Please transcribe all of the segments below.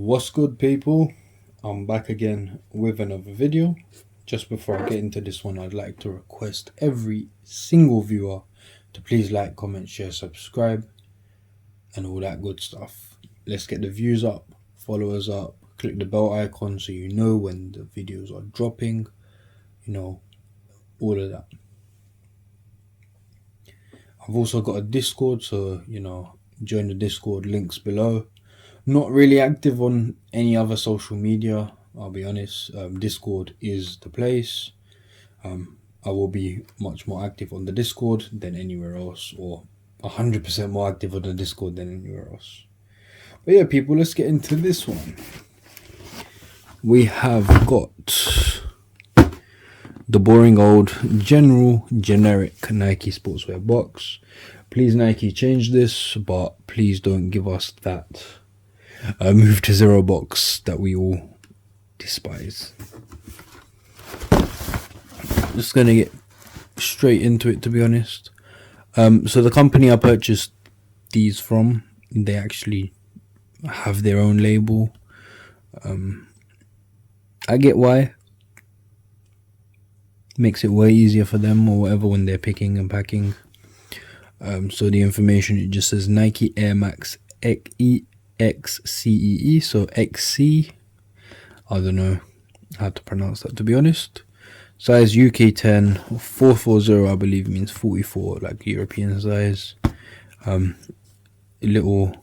What's good, people? I'm back again with another video. Just before I get into this one, I'd like to request every single viewer to please like, comment, share, subscribe, and all that good stuff. Let's get the views up, followers up, click the bell icon so you know when the videos are dropping, all of that. I've also got a Discord, so join the Discord, links below. Not really active on any other social media, I'll be honest. Discord is the place. I will be much more active on the Discord than anywhere else, or 100% more active on the Discord than anywhere else. But yeah, people, let's get into this one. We have got the boring old generic Nike sportswear box. Please, Nike, change this, but please don't give us that move to zero box that we all despise. Just gonna get straight into it, to be honest. So the company I purchased these from, they actually have their own label. I get why. Makes it way easier for them or whatever when they're picking and packing. So the information, it just says Nike Air Max XCEE, so XC. I don't know how to pronounce that, to be honest. Size UK 10, 440 I believe means 44, like European size. A little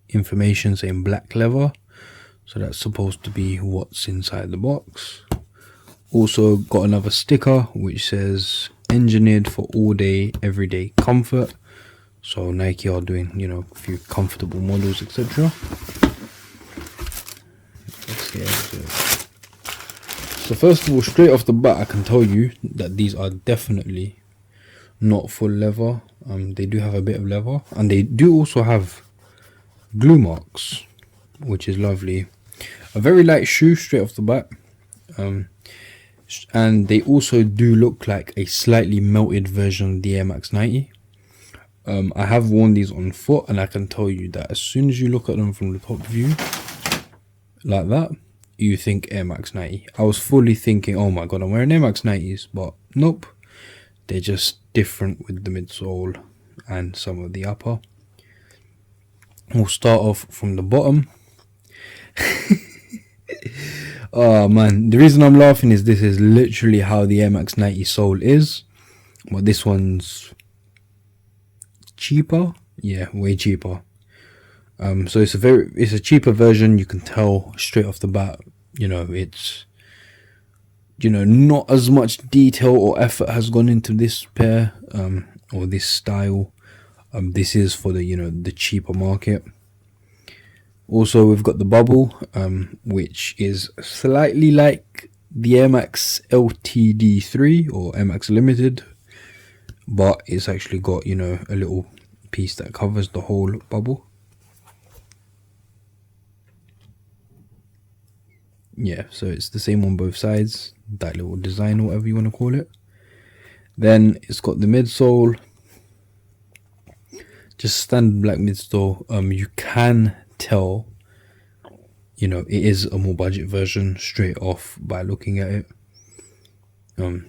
information saying black leather, so that's supposed to be what's inside the box. Also got another sticker which says engineered for all day everyday comfort. So Nike are doing a few comfortable models, etc. Let's get into it. So first of all, straight off the bat, I can tell you that these are definitely not full leather. They do have a bit of leather, and they do also have glue marks, which is lovely. A very light shoe straight off the bat. And they also do look like a slightly melted version of the Air Max 90. I have worn these on foot, and I can tell you that as soon as you look at them from the top view, like that, you think Air Max 90. I was fully thinking, oh my god, I'm wearing Air Max 90s, but nope. They're just different with the midsole and some of the upper. We'll start off from the bottom. Oh man, the reason I'm laughing is this is literally how the Air Max 90 sole is, but this one's cheaper. Yeah, way cheaper. So it's a cheaper version. You can tell straight off the bat, it's not as much detail or effort has gone into this pair or this style. This is for the cheaper market. Also, we've got the bubble, which is slightly like the Air Max LTD3 or Air Max Limited, but it's actually got, a little piece that covers the whole bubble. Yeah, so it's the same on both sides, that little design or whatever you want to call it. Then it's got the midsole, just standard black midsole. You can tell it is a more budget version straight off by looking at it.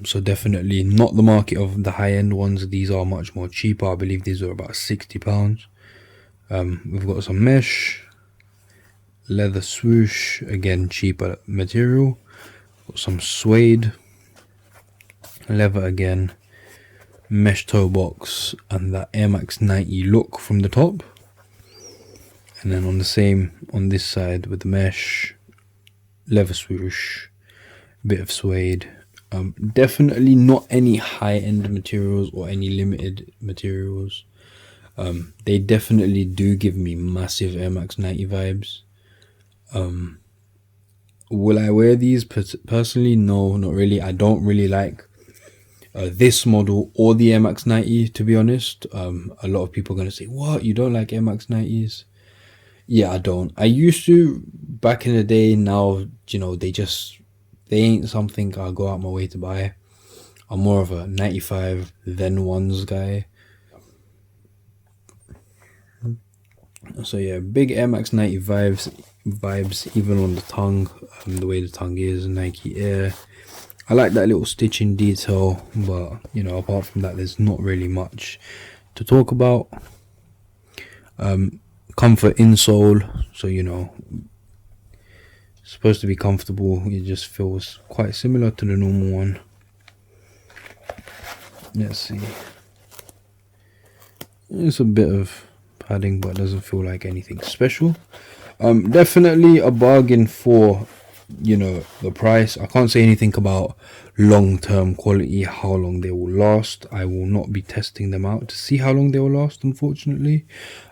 So definitely not the market of the high-end ones. These are much more cheaper. I believe these are about £60. We've got some mesh, leather swoosh, again cheaper material. Got some suede, leather again, mesh toe box, and that Air Max 90 look from the top. And then on this side with the mesh, leather swoosh, bit of suede. Definitely not any high-end materials or any limited materials. They definitely do give me massive Air Max 90 vibes. Will I wear these personally? No, not really. I don't really like this model or the Air Max 90, to be honest. A lot of people are going to say, what, you don't like Air Max 90s? Yeah, I don't. I used to back in the day. Now, they ain't something I'll go out my way to buy. I'm more of a 95 then ones guy. So yeah, big Air Max 90 vibes vibes, even on the tongue, the way the tongue is, Nike Air. I like that little stitching detail, but you know, apart from that, there's not really much to talk about. Comfort insole, so you know, it's supposed to be comfortable. It just feels quite similar to the normal one. Let's see. It's a bit of padding, but it doesn't feel like anything special. Definitely a bargain for, you know, the price. I can't say anything about long-term quality, how long they will last. I will not be testing them out to see how long they will last, unfortunately.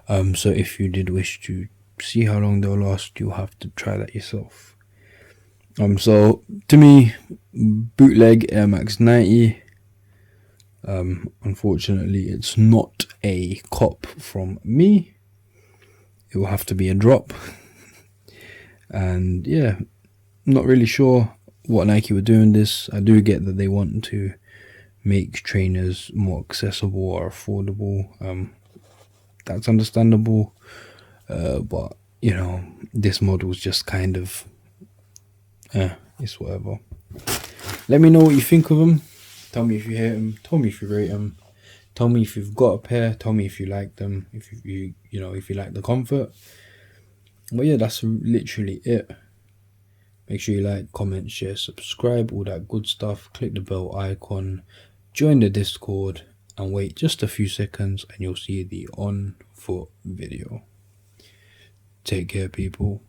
So if you did wish to see how long they'll last, you'll have to try that yourself. So to me, bootleg Air Max 90. Unfortunately, it's not a cop from me. It will have to be a drop. And yeah, not really sure what Nike were doing this. I do get that they want to make trainers more accessible or affordable. That's understandable. But you know, this model is just kind of it's whatever. Let me know what you think of them. Tell me if you hate them. Tell me if you rate them. Tell me if you've got a pair. Tell me if you like them. If you know, if you like the comfort. But yeah, that's literally it. Make sure you like, comment, share, subscribe, all that good stuff. Click the bell icon, join the Discord, and wait just a few seconds and you'll see the on foot video. Take care, people.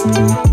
Thank you.